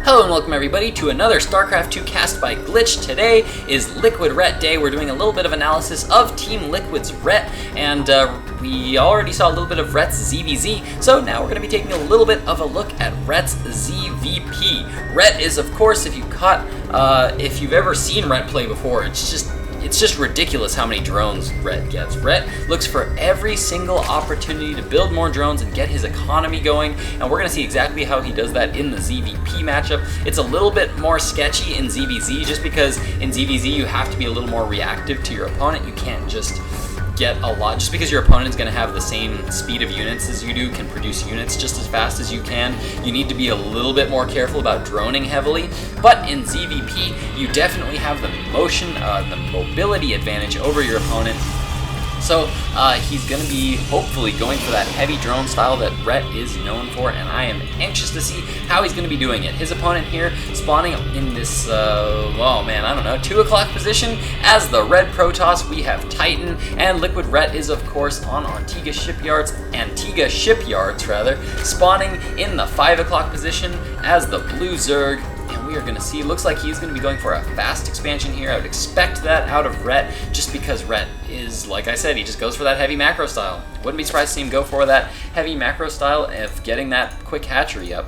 Hello and welcome everybody to another StarCraft 2 cast by Glitch. Today is LiquidRet Day. We're doing a little bit of analysis of Team Liquid's Ret, and we already saw a little bit of Ret's ZVZ, so now we're going to be taking a little bit of a look at Ret's ZVP. Ret is, of course, if you've ever seen Ret play before, it's just ridiculous how many drones Ret gets. Ret looks for every single opportunity to build more drones and get his economy going, and we're going to see exactly how he does that in the ZVP matchup. It's a little bit more sketchy in ZVZ just because in ZVZ you have to be a little more reactive to your opponent. You can't just get a lot, just because your opponent is going to have the same speed of units as you do, can produce units just as fast as you can. You need to be a little bit more careful about droning heavily, but in ZVP you definitely have the mobility advantage over your opponent. So he's going to be hopefully going for that heavy drone style that Ret is known for, and I am anxious to see how he's going to be doing it. His opponent here spawning in this, 2 o'clock position. As the red Protoss, we have Titan, and LiquidRet is of course on Antiga Shipyards, spawning in the 5 o'clock position as the blue Zerg. And we are going to see, looks like he's going to be going for a fast expansion here. I would expect that out of Ret, just because Ret is, like I said, he just goes for that heavy macro style. Wouldn't be surprised to see him go for that heavy macro style of getting that quick hatchery up.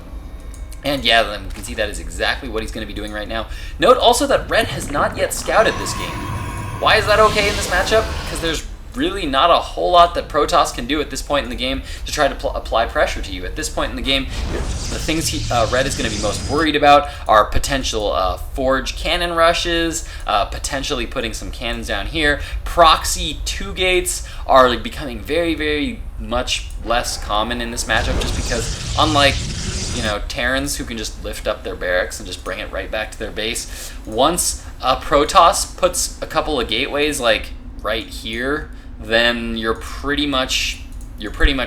And yeah, then you can see that is exactly what he's going to be doing right now. Note also that Ret has not yet scouted this game. Why is that okay in this matchup? Because there's really not a whole lot that Protoss can do at this point in the game to try to apply pressure to you. At this point in the game, the things Ret is going to be most worried about are potential forge cannon rushes, potentially putting some cannons down here. Proxy 2 gates are becoming very, very much less common in this matchup, just because unlike Terrans who can just lift up their barracks and just bring it right back to their base, once Protoss puts a couple of gateways like right here, then you're pretty much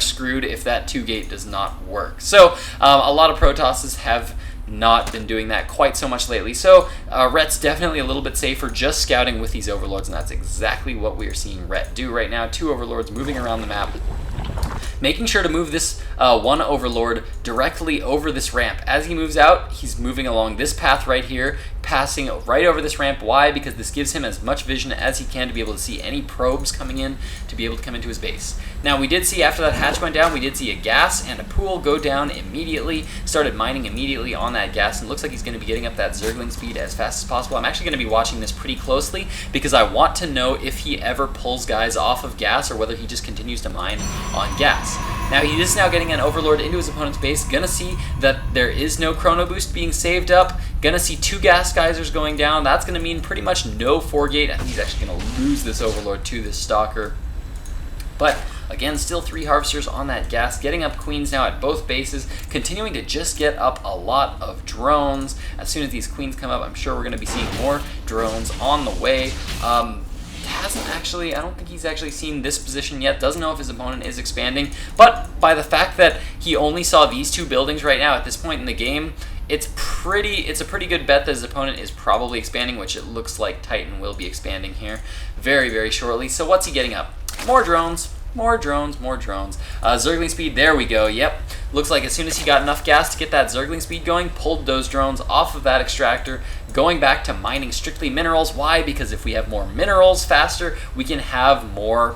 screwed if that 2-gate does not work. So a lot of Protosses have not been doing that quite so much lately. So Ret's definitely a little bit safer just scouting with these overlords, and that's exactly what we are seeing Ret do right now. 2 overlords moving around the map, making sure to move this one overlord directly over this ramp. As he moves out, he's moving along this path right here, passing right over this ramp. Why? Because this gives him as much vision as he can to be able to see any probes coming in to be able to come into his base. Now, we did see after that hatch went down, we did see a gas and a pool go down immediately, started mining immediately on that gas, and looks like he's going to be getting up that Zergling speed as fast as possible. I'm actually going to be watching this pretty closely because I want to know if he ever pulls guys off of gas or whether he just continues to mine on gas. Now, he is now getting an overlord into his opponent's base. Gonna see that there is no chrono boost being saved up. Gonna see 2 gas geysers going down. That's gonna mean pretty much no 4-gate. I think he's actually gonna lose this overlord to this stalker. But again, still 3 harvesters on that gas, getting up queens now at both bases, continuing to just get up a lot of drones. As soon as these queens come up, I'm sure we're gonna be seeing more drones on the way. I don't think he's actually seen this position yet, doesn't know if his opponent is expanding, but by the fact that he only saw these 2 buildings right now at this point in the game, it's a pretty good bet that his opponent is probably expanding, which it looks like Titan will be expanding here very, very shortly. So what's he getting up? More drones. More drones. Zergling speed, there we go, yep. Looks like as soon as he got enough gas to get that Zergling speed going, pulled those drones off of that extractor, going back to mining strictly minerals. Why? Because if we have more minerals faster, we can have more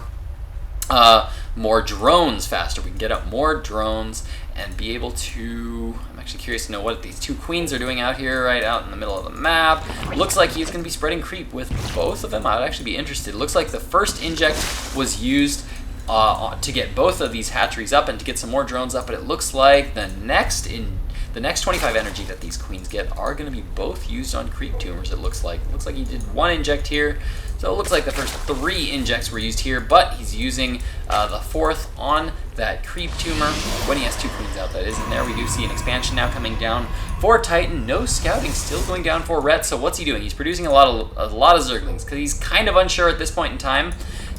drones faster. We can get up more drones and be able to... I'm actually curious to know what these 2 queens are doing out here, right out in the middle of the map. Looks like he's going to be spreading creep with both of them. I would actually be interested. Looks like the first inject was used to get both of these hatcheries up and to get some more drones up, but it looks like the next 25 energy that these queens get are going to be both used on creep tumors. It looks like he did 1 inject here, so it looks like the first 3 injects were used here, but he's using the 4th on that creep tumor when he has 2 queens out. That is in there. We do see an expansion now coming down for Titan. No scouting still going down for Ret. So what's he doing? He's producing a lot of Zerglings because he's kind of unsure at this point in time.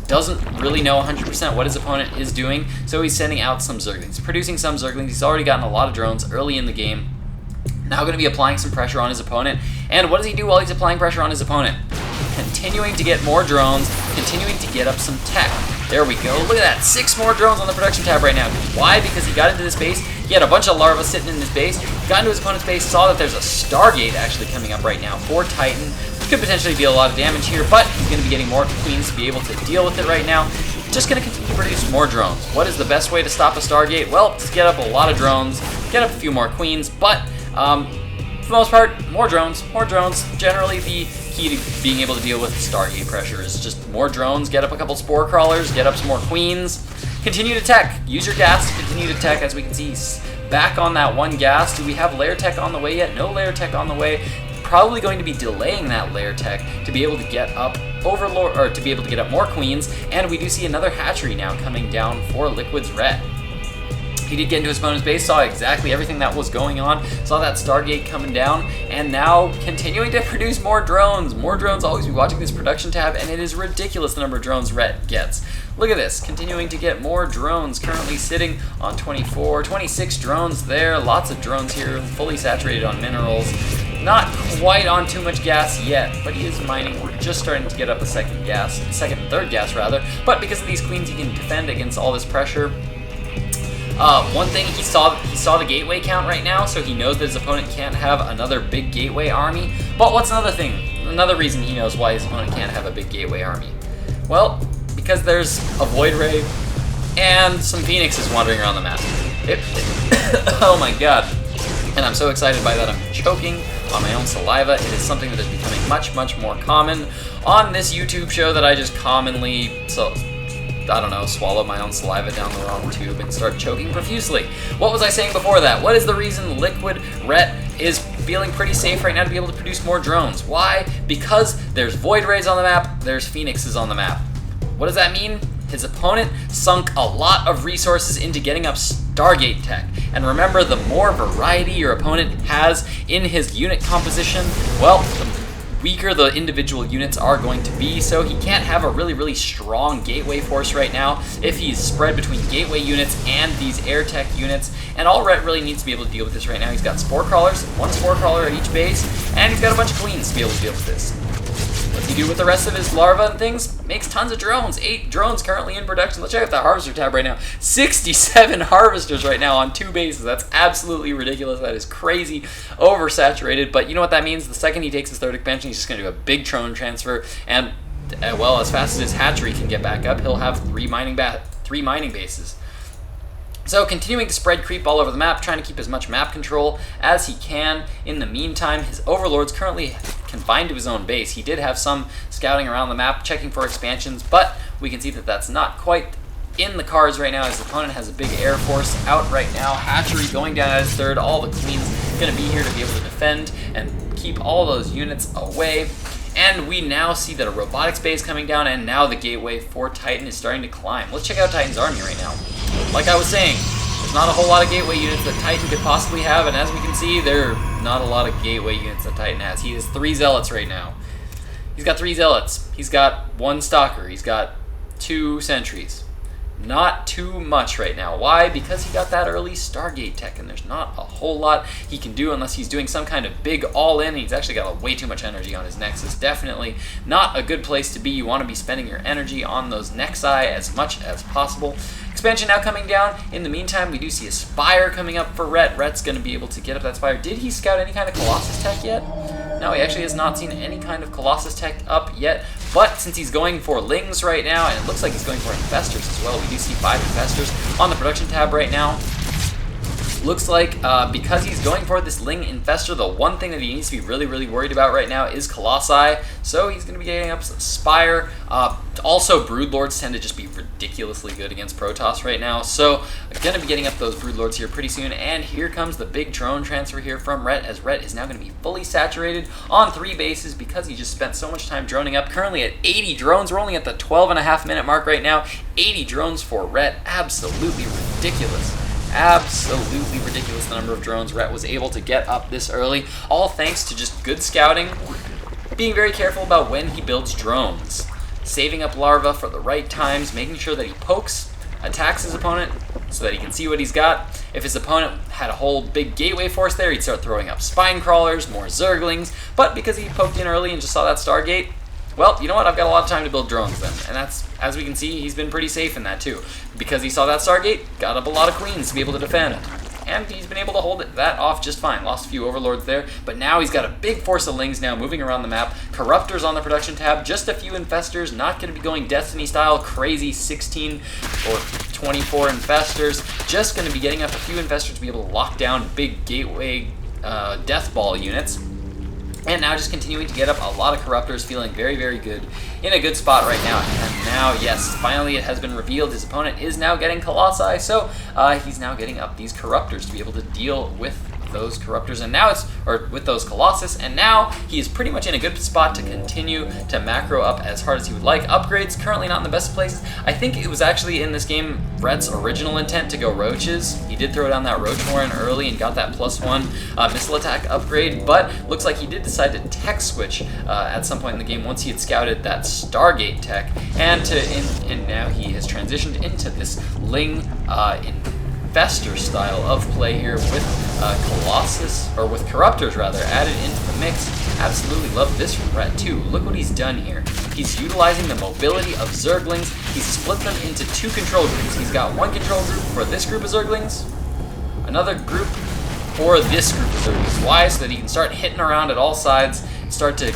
Doesn't really know 100% what his opponent is doing, so he's sending out some Zerglings, producing some Zerglings. He's already gotten a lot of drones early in the game. Now going to be applying some pressure on his opponent. And what does he do while he's applying pressure on his opponent? Continuing to get more drones, continuing to get up some tech. There we go. Look at that. 6 more drones on the production tab right now. Why? Because he got into this base, He had a bunch of larvae sitting in his base, got into his opponent's base, saw that there's a Stargate actually coming up right now for Titan. Could potentially deal a lot of damage here, but he's going to be getting more queens to be able to deal with it right now. Just going to continue to produce more drones. What is the best way to stop a Stargate? Well, to get up a lot of drones, get up a few more queens, but for the most part, more drones. More drones. Generally, the key to being able to deal with Stargate pressure is just more drones, get up a couple spore crawlers, get up some more queens, continue to tech. Use your gas to continue to tech. As we can see, back on that one gas. Do we have layer tech on the way yet? No layer tech on the way. Probably going to be delaying that layer tech to be able to get up Overlord, or to be able to get up more queens, and we do see another hatchery now coming down for LiquidRet. He did get into his opponent's base, saw exactly everything that was going on, saw that Stargate coming down, and now continuing to produce more drones. More drones, always be watching this production tab, and it is ridiculous the number of drones Ret gets. Look at this, continuing to get more drones, currently sitting on 24, 26 drones there, lots of drones here, fully saturated on minerals. Not quite on too much gas yet, but he is mining. We're just starting to get up a second and third gas rather, but because of these queens he can defend against all this pressure. One thing, he saw the gateway count right now, so he knows that his opponent can't have another big gateway army. But what's another thing? Another reason he knows why his opponent can't have a big gateway army? Well, because there's a Void Ray and some Phoenixes wandering around the map. Oh my god. And I'm so excited by that I'm choking on my own saliva. It is something that is becoming much, much more common on this YouTube show that I just commonly, swallow my own saliva down the wrong tube and start choking profusely. What was I saying before that? What is the reason LiquidRet is feeling pretty safe right now to be able to produce more drones? Why? Because there's Void Rays on the map, there's Phoenixes on the map. What does that mean? His opponent sunk a lot of resources into getting up Stargate tech. And remember, the more variety your opponent has in his unit composition, well, the weaker the individual units are going to be, so he can't have a really, really strong gateway force right now if he's spread between gateway units and these air tech units, and all Ret really needs to be able to deal with this right now. He's got spore crawlers, one spore crawler at each base, and he's got a bunch of queens to be able to deal with this. What's he do with the rest of his larvae and things? Makes tons of drones. 8 drones currently in production. Let's check out the harvester tab right now. 67 harvesters right now on 2 bases. That's absolutely ridiculous. That is crazy oversaturated. But you know what that means? The second he takes his 3rd expansion, he's just going to do a big drone transfer. And, well, as fast as his hatchery can get back up, he'll have 3 mining bases. So continuing to spread creep all over the map, trying to keep as much map control as he can. In the meantime, his overlord's currently confined to his own base. He did have some scouting around the map, checking for expansions, but we can see that that's not quite in the cards right now. His opponent has a big air force out right now. Hatchery going down at his 3rd. All the queens going to be here to be able to defend and keep all those units away. And we now see that a robotics base coming down, and now the gateway for Titan is starting to climb. Let's check out Titan's army right now. Like I was saying, there's not a whole lot of gateway units that Titan could possibly have, and as we can see, there are not a lot of gateway units that Titan has. He has 3 zealots right now. He's got 3 zealots. He's got 1 stalker. He's got 2 sentries. Not too much right now. Why? Because he got that early Stargate tech, and there's not a whole lot he can do unless he's doing some kind of big all-in. He's actually got way too much energy on his Nexus. Definitely not a good place to be. You want to be spending your energy on those Nexi as much as possible. Expansion now coming down. In the meantime, we do see a Spire coming up for Ret. Ret's going to be able to get up that Spire. Did he scout any kind of Colossus tech yet? No, he actually has not seen any kind of Colossus tech up yet. But since he's going for Lings right now, and it looks like he's going for Infestors as well, we do see 5 Infestors on the production tab right now. Looks like because he's going for this Ling Infestor, the one thing that he needs to be really, really worried about right now is Colossi. So he's going to be getting up Spire. Also, Broodlords tend to just be ridiculously good against Protoss right now. So going to be getting up those Broodlords here pretty soon. And here comes the big drone transfer here from Ret, as Ret is now going to be fully saturated on 3 bases because he just spent so much time droning up. Currently at 80 drones. We're only at the 12.5-minute mark right now. 80 drones for Ret. Absolutely ridiculous. Absolutely ridiculous the number of drones Ret was able to get up this early, all thanks to just good scouting, being very careful about when he builds drones, saving up larvae for the right times, making sure that he pokes, attacks his opponent so that he can see what he's got. If his opponent had a whole big gateway force there, he'd start throwing up spine crawlers, more zerglings, but because he poked in early and just saw that Stargate, well, you know what? I've got a lot of time to build drones then. And that's, as we can see, he's been pretty safe in that too. Because he saw that Stargate, got up a lot of queens to be able to defend. and he's been able to hold that off just fine. Lost a few overlords there, but now he's got a big force of lings now moving around the map. Corruptors on the production tab, just a few infestors, not going to be going Destiny style, crazy 16 or 24 infestors, just going to be getting up a few infestors to be able to lock down big gateway death ball units. And now just continuing to get up a lot of Corruptors, feeling very, very good, in a good spot right now. And now, yes, finally it has been revealed his opponent is now getting Colossi, so he's now getting up these Corruptors to be able to deal with those Corruptors, and now with those Colossus, and now he is pretty much in a good spot to continue to macro up as hard as he would like. Upgrades currently not in the best places. I think it was actually in this game Rhett's original intent to go Roaches. He did throw down that Roach Moran early and got that +1 missile attack upgrade, but looks like he did decide to tech switch at some point in the game once he had scouted that Stargate tech, and now he has transitioned into this Ling Infestor style of play here with Colossus, or with Corruptors rather, added into the mix. Absolutely love this from Rhett too. Look what he's done here. He's utilizing the mobility of Zerglings. He's split them into 2 control groups. He's got one control group for this group of Zerglings, another group for this group of Zerglings. Why? So that he can start hitting around at all sides, start to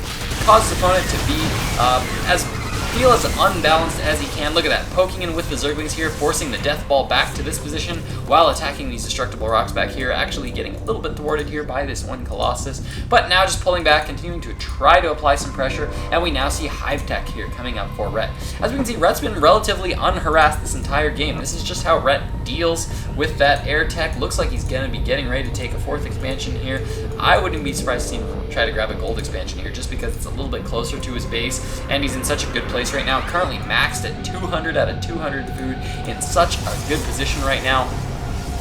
cause his opponent to be feel as unbalanced as he can. Look at that, poking in with the Zerglings here, forcing the Death Ball back to this position while attacking these Destructible Rocks back here, actually getting a little bit thwarted here by this one Colossus, but now just pulling back, continuing to try to apply some pressure, and we now see Hive Tech here coming up for Rhett. As we can see, Rhett's been relatively unharassed this entire game. This is just how Rhett deals with that Air Tech. Looks like he's going to be getting ready to take a 4th expansion here. I wouldn't be surprised to see him try to grab a gold expansion here, just because it's a little bit closer to his base, and he's in such a good place right now, currently maxed at 200 out of 200 food, in such a good position right now.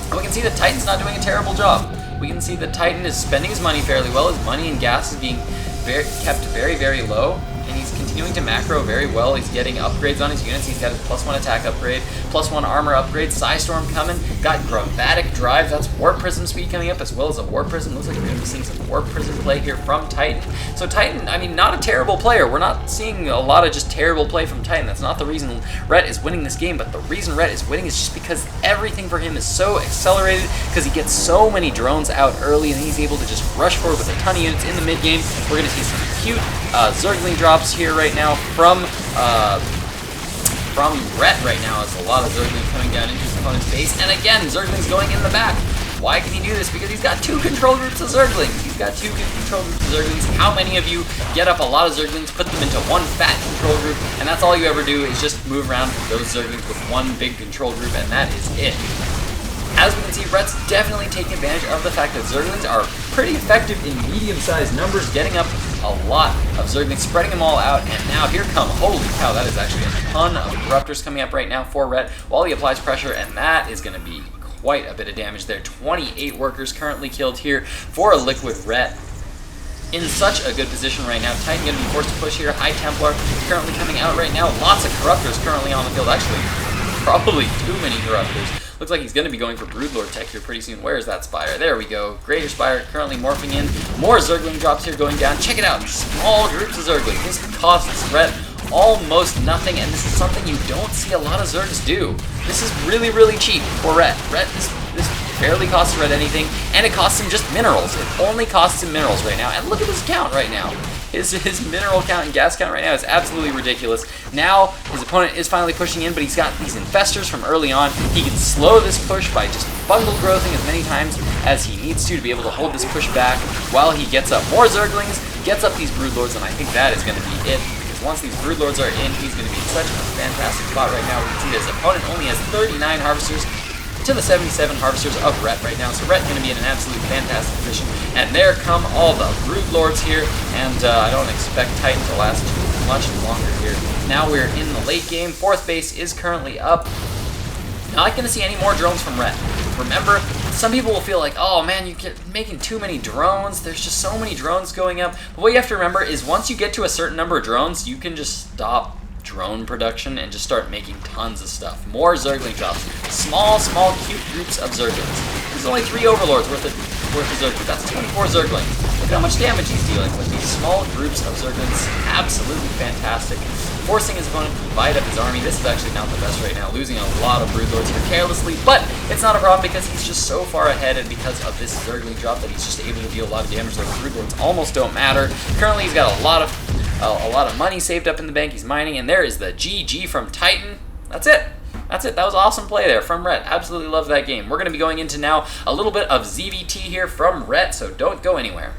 And we can see that Titan's not doing a terrible job. We can see that Titan is spending his money fairly well. His money and gas is being kept very, very low, and he's continuing to macro very well. He's getting upgrades on his units. He's got his +1 attack upgrade, +1 armor upgrade, Psystorm coming, got Chromatic Drive, that's Warp Prism speed coming up, as well as a Warp Prism. Looks like we're going to be seeing some Warp Prism play here from Titan. So Titan, I mean, not a terrible player. We're not seeing a lot of just terrible play from Titan. That's not the reason Rhett is winning this game, but the reason Rhett is winning is just because everything for him is so accelerated, because he gets so many drones out early, and he's able to just rush forward with a ton of units in the mid-game. We're going to see some cute Zergling drops here right now from Rhett right now. As a lot of Zerglings coming down into his opponent's base, and again, Zerglings going in the back. Why can he do this? Because he's got 2 control groups of Zerglings. He's got 2 control groups of Zerglings. How many of you get up a lot of Zerglings, put them into one fat control group, and that's all you ever do is just move around those Zerglings with one big control group, and that is it. As we can see, Rhett's definitely taking advantage of the fact that Zerglings are pretty effective in medium-sized numbers, getting up a lot of Zerglings, spreading them all out, and now here come, holy cow, that is actually a ton of Corruptors coming up right now for Rhett while he applies pressure, and that is going to be quite a bit of damage there. 28 workers currently killed here for LiquidRet. In such a good position right now. Titan going to be forced to push here. High Templar currently coming out right now. Lots of Corruptors currently on the field. Actually, probably too many Corruptors. Looks like he's going to be going for Broodlord tech here pretty soon. Where is that Spire? There we go. Greater Spire currently morphing in. More Zergling drops here going down. Check it out. Small groups of Zergling. This costs Rhett almost nothing, and this is something you don't see a lot of Zergs do. This is really, really cheap for Rhett. This barely costs Rhett anything, and it costs him just minerals. It only costs him minerals right now, and look at his count right now. His mineral count and gas count right now is absolutely ridiculous. Now, his opponent is finally pushing in, but he's got these infestors from early on. He can slow this push by just bundle growthing as many times as he needs to be able to hold this push back while he gets up more Zerglings, gets up these Broodlords, and I think that is going to be it. Because once these Broodlords are in, he's going to be in such a fantastic spot right now. We can see that his opponent only has 39 Harvesters to the 77 Harvesters of Rhett right now. So Rhett's going to be in an absolute fantastic position. And there come all the Broodlords here, and I don't expect Titan to last too much longer here. Now we're in the late game. 4th base is currently up. Not going to see any more drones from Rhett. Remember, some people will feel like, oh man, you're making too many drones. There's just so many drones going up. But what you have to remember is once you get to a certain number of drones, you can just stop drone production and just start making tons of stuff. More Zergling drops. Small, cute groups of Zerglings. There's only 3 Overlords worth of Zerglings. That's 24 Zerglings. Look how much damage he's dealing with. These small groups of Zerglings, absolutely fantastic forcing his opponent to divide up his army. This is actually not the best right now, losing a lot of Broodlords here carelessly, but it's not a problem because he's just so far ahead, and because of this Zergling drop that he's just able to deal a lot of damage. Those Broodlords almost don't matter. Currently, he's got a lot of money saved up in the bank. He's mining, and there is the GG from Titan. That's it. That's it. That was awesome play there from Rhett. Absolutely love that game. We're going to be going into now a little bit of ZVT here from Rhett, so don't go anywhere.